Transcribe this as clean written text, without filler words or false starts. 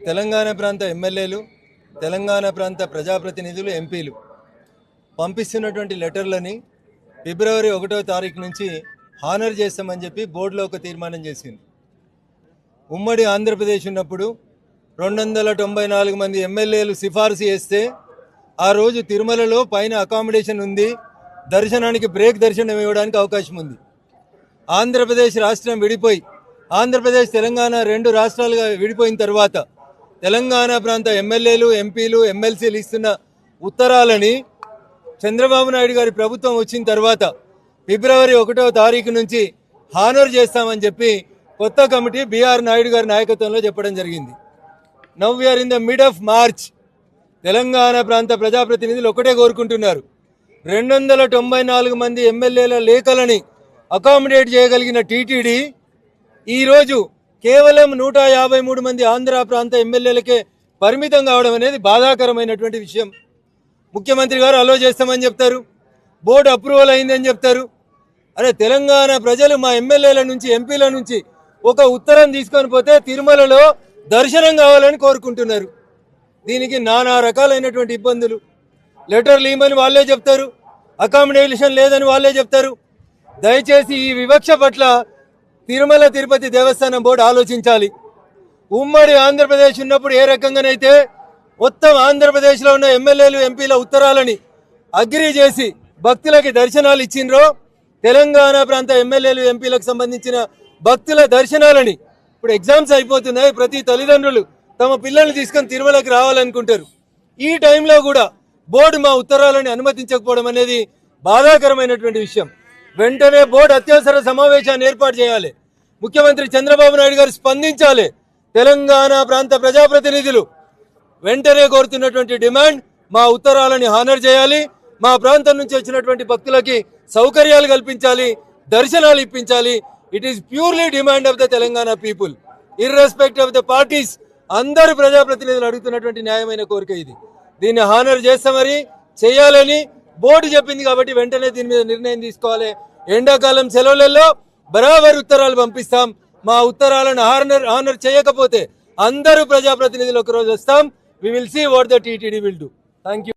తెలంగాణ ప్రాంత ఎమ్మెల్యేలు, తెలంగాణ ప్రాంత ప్రజాప్రతినిధులు, ఎంపీలు పంపిస్తున్నటువంటి లెటర్లని ఫిబ్రవరి 1వ తారీఖు నుంచి హానర్ చేస్తామని చెప్పి బోర్డులో ఒక తీర్మానం చేసింది. ఉమ్మడి ఆంధ్రప్రదేశ్ ఉన్నప్పుడు 294 మంది ఎమ్మెల్యేలు సిఫార్సు చేస్తే ఆ రోజు తిరుమలలో పైన అకామిడేషన్ ఉంది, దర్శనానికి బ్రేక్ దర్శనం ఇవ్వడానికి అవకాశం ఉంది. ఆంధ్రప్రదేశ్ రాష్ట్రం విడిపోయి ఆంధ్రప్రదేశ్ తెలంగాణ 2 రాష్ట్రాలుగా విడిపోయిన తర్వాత తెలంగాణ ప్రాంత ఎమ్మెల్యేలు, ఎంపీలు, ఎమ్మెల్సీలు ఇస్తున్న ఉత్తరాలని చంద్రబాబు నాయుడు గారి ప్రభుత్వం వచ్చిన తర్వాత ఫిబ్రవరి 1వ తారీఖు నుంచి హానర్ చేస్తామని చెప్పి కొత్త కమిటీ బిఆర్ నాయుడు గారి నాయకత్వంలో చెప్పడం జరిగింది. Now we're in the mid of March. Telangana ప్రాంత ప్రజాప్రతినిధులు ఒకటే కోరుకుంటున్నారు, 294 మంది ఎమ్మెల్యేల లేఖలని అకామిడేట్ చేయగలిగిన టీటీడీ ఈరోజు కేవలం 153 మంది ఆంధ్ర ప్రాంత ఎమ్మెల్యేలకే పరిమితం కావడం అనేది బాధాకరమైనటువంటి విషయం. ముఖ్యమంత్రి గారు అలో చేస్తామని చెప్తారు, బోర్డు అప్రూవల్ అయిందని చెప్తారు. అరే, తెలంగాణ ప్రజలు మా ఎమ్మెల్యేల నుంచి, ఎంపీల నుంచి ఒక ఉత్తరం తీసుకొని పోతే తిరుమలలో దర్శనం కావాలని కోరుకుంటున్నారు. దీనికి నానా రకాలైనటువంటి ఇబ్బందులు. లెటర్లు ఇవ్వమని వాళ్ళే చెప్తారు, అకామిడేషన్ లేదని వాళ్ళే చెప్తారు. దయచేసి ఈ వివక్ష పట్ల తిరుమల తిరుపతి దేవస్థానం బోర్డు ఆలోచించాలి. ఉమ్మడి ఆంధ్రప్రదేశ్ ఉన్నప్పుడు ఏ రకంగానైతే మొత్తం ఆంధ్రప్రదేశ్లో ఉన్న ఎమ్మెల్యేలు, ఎంపీల ఉత్తరాలని అగ్రీ చేసి భక్తులకి దర్శనాలు ఇచ్చిండ్రో, తెలంగాణ ప్రాంత ఎమ్మెల్యేలు, ఎంపీలకు సంబంధించిన భక్తుల దర్శనాలని ఇప్పుడు ఎగ్జామ్స్ అయిపోతున్నాయి. ప్రతి తల్లిదండ్రులు తమ పిల్లల్ని తీసుకొని తిరుమలకి రావాలనుకుంటారు. ఈ టైంలో కూడా బోర్డు మా ఉత్తరాలని అనుమతించకపోవడం అనేది బాధాకరమైనటువంటి విషయం. వెంటనే బోర్డు అత్యవసర సమావేశాన్ని ఏర్పాటు చేయాలి. ముఖ్యమంత్రి చంద్రబాబు నాయుడు గారు స్పందించాలి. తెలంగాణ ప్రాంత ప్రజాప్రతినిధులు వెంటనే కోరుతున్నటువంటి డిమాండ్, మా ఉత్తరాలని హానర్ చేయాలి, మా ప్రాంతం నుంచి వచ్చినటువంటి భక్తులకి సౌకర్యాలు కల్పించాలి, దర్శనాలు ఇప్పించాలి. It is purely demand of the Telangana people, irrespect of the parties. అందరు ప్రజాప్రతినిధులు అడుగుతున్నటువంటి న్యాయమైన కోరిక ఇది. దీన్ని హానర్ చేస్తే మరి చేయాలని బోర్డు చెప్పింది కాబట్టి వెంటనే దీని మీద నిర్ణయం తీసుకోవాలి. ఎండాకాలం సెలవులలో బరాబర్ ఉత్తరాలు పంపిస్తాం. మా ఉత్తరాలను హానర్ చేయకపోతే అందరూ ప్రజాప్రతినిధులు ఒక రోజు వస్తాం. We will see what the TTD will do. Thank you.